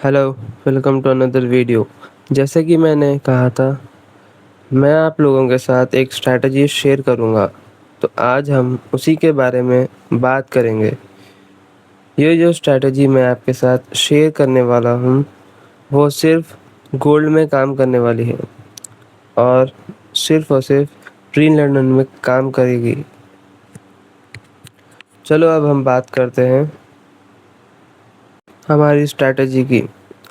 Hello, welcome to another video. जैसे कि मैंने कहा था, मैं आप लोगों के साथ एक स्ट्रैटेजी शेयर करूंगा। तो आज हम उसी के बारे में बात करेंगे। ये जो स्ट्रैटेजी मैं आपके साथ शेयर करने वाला हूँ, वो सिर्फ गोल्ड में काम करने वाली है और सिर्फ प्री लंदन में काम करेगी। चलो अब हम बात करते हैं हमारी स्ट्रैटेजी की।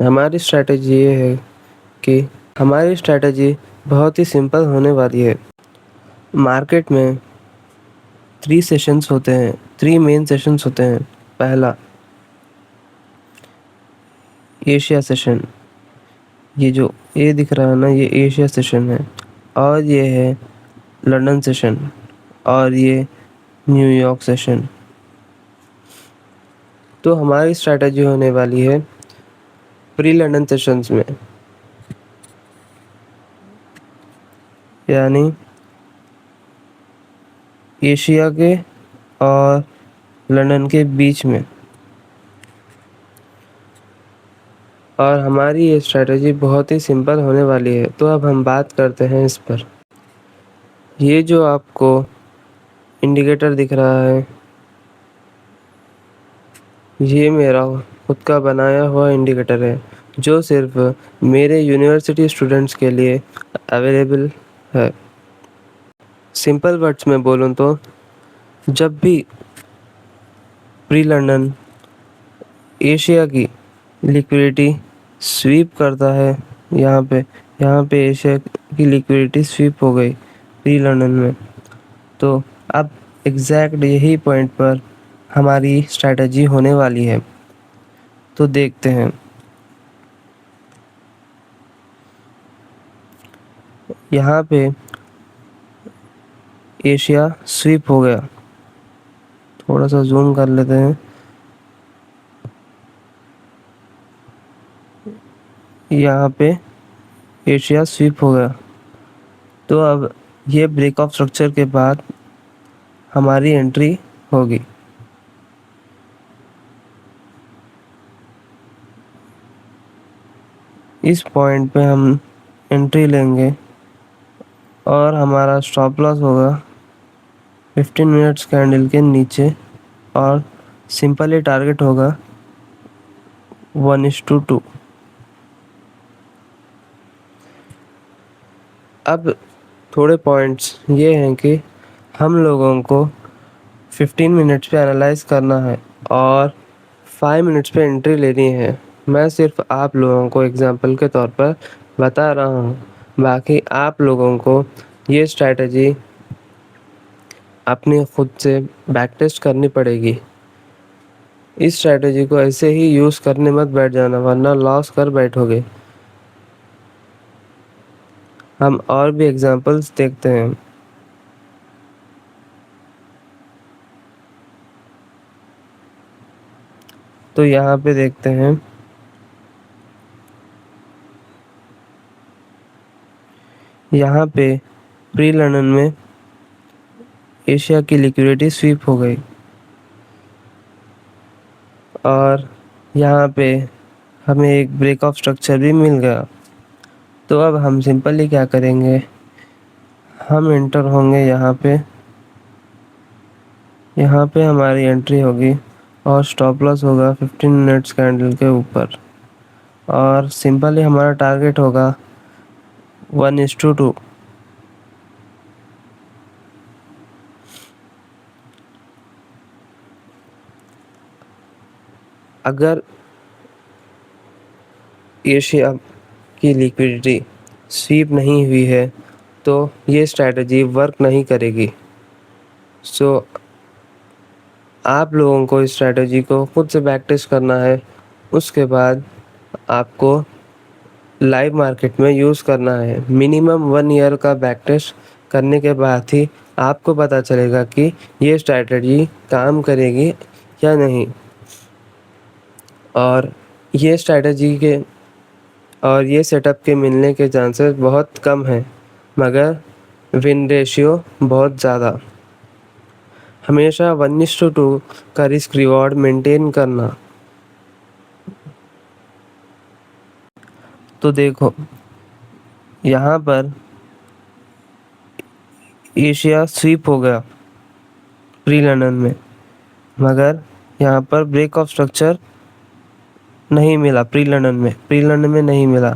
हमारी स्ट्रैटेजी ये है कि हमारी स्ट्रैटेजी बहुत ही सिंपल होने वाली है। मार्केट में 3 सेशंस होते हैं, 3 मेन सेशंस होते हैं। पहला एशिया सेशन, ये जो ए दिख रहा है ना, ये एशिया सेशन है। और ये है लंदन सेशन और ये न्यूयॉर्क सेशन। तो हमारी स्ट्रैटेजी होने वाली है प्री लंदन सेशंस में, यानी एशिया के और लंदन के बीच में। और हमारी ये स्ट्रैटेजी बहुत ही सिंपल होने वाली है। तो अब हम बात करते हैं इस पर। ये जो आपको इंडिकेटर दिख रहा है, ये मेरा खुद का बनाया हुआ इंडिकेटर है, जो सिर्फ मेरे यूनिवर्सिटी स्टूडेंट्स के लिए अवेलेबल है। सिंपल वर्ड्स में बोलूँ तो जब भी प्री लंदन एशिया की लिक्विडिटी स्वीप करता है, यहाँ पे एशिया की लिक्विडिटी स्वीप हो गई प्री लंदन में, तो अब एग्जैक्ट यही पॉइंट पर हमारी स्ट्रैटेजी होने वाली है। तो देखते हैं। यहाँ पे एशिया स्वीप हो गया, थोड़ा सा जूम कर लेते हैं। यहाँ पे एशिया स्वीप हो गया। तो अब ये ब्रेक ऑफ स्ट्रक्चर के बाद हमारी एंट्री होगी। इस पॉइंट पे हम एंट्री लेंगे और हमारा स्टॉप लॉस होगा 15 मिनट्स कैंडल के नीचे, और सिंपली टारगेट होगा 1:2। अब थोड़े पॉइंट्स ये हैं कि हम लोगों को 15 मिनट्स पे एनालाइज करना है और 5 मिनट्स पे एंट्री लेनी है। मैं सिर्फ आप लोगों को एग्जांपल के तौर पर बता रहा हूँ, बाकी आप लोगों को ये स्ट्रैटेजी अपनी खुद से बैक टेस्ट करनी पड़ेगी। इस स्ट्रैटेजी को ऐसे ही यूज़ करने मत बैठ जाना, वरना लॉस कर बैठोगे। हम और भी एग्जांपल्स देखते हैं। तो यहाँ पे देखते हैं, यहाँ पे प्री लंदन में एशिया की लिक्विडिटी स्वीप हो गई और यहाँ पे हमें एक ब्रेक ऑफ स्ट्रक्चर भी मिल गया। तो अब हम सिंपली क्या करेंगे, हम एंटर होंगे यहाँ पे हमारी एंट्री होगी और स्टॉप लॉस होगा 15 मिनट्स कैंडल के ऊपर, और सिंपली हमारा टारगेट होगा 1:2। अगर एशिया की लिक्विडिटी स्वीप नहीं हुई है तो ये स्ट्रैटेजी वर्क नहीं करेगी। सो आप लोगों को इस स्ट्रैटेजी को खुद से बैक टेस्ट करना है। उसके बाद आपको लाइव मार्केट में यूज़ करना है। मिनिमम 1 ईयर का बैक टेस्ट करने के बाद ही आपको पता चलेगा कि ये स्ट्रैटेजी काम करेगी या नहीं। और ये स्ट्रैटेजी के और ये सेटअप के मिलने के चांसेस बहुत कम हैं, मगर विन रेशियो बहुत ज़्यादा। हमेशा 1:2 का रिस्क रिवॉर्ड मेंटेन करना। तो देखो यहाँ पर एशिया स्वीप हो गया प्री लंदन में, मगर यहाँ पर ब्रेक ऑफ स्ट्रक्चर नहीं मिला प्री लंदन में नहीं मिला,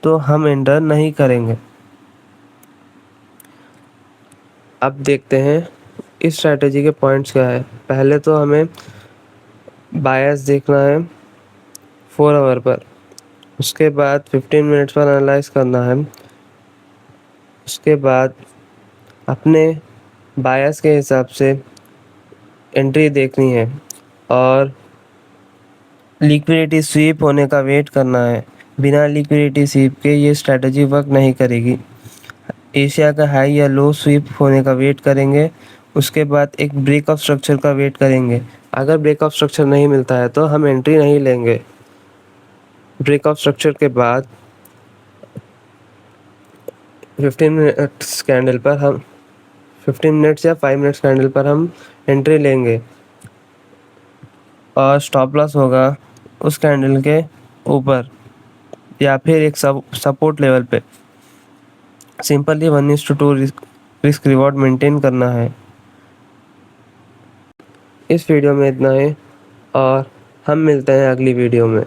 तो हम एंटर नहीं करेंगे। अब देखते हैं इस स्ट्रैटेजी के पॉइंट्स क्या है। पहले तो हमें बायस देखना है 4 आवर पर, उसके बाद 15 मिनट्स पर एनालाइज करना है, उसके बाद अपने बायस के हिसाब से एंट्री देखनी है और लिक्विडिटी स्वीप होने का वेट करना है। बिना लिक्विडिटी स्वीप के ये स्ट्रैटेजी वर्क नहीं करेगी। एशिया का हाई या लो स्वीप होने का वेट करेंगे, उसके बाद एक ब्रेक ऑफ स्ट्रक्चर का वेट करेंगे। अगर ब्रेक ऑफ स्ट्रक्चर नहीं मिलता है तो हम एंट्री नहीं लेंगे। ब्रेक ऑफ स्ट्रक्चर के बाद 15 मिनट्स कैंडल पर हम 15 मिनट्स या 5 मिनट्स कैंडल पर हम एंट्री लेंगे और स्टॉप लॉस होगा उस कैंडल के ऊपर या फिर एक सपोर्ट लेवल पे। सिंपली 1:2 रिस्क रिवॉर्ड मेंटेन करना है। इस वीडियो में इतना ही और हम मिलते हैं अगली वीडियो में।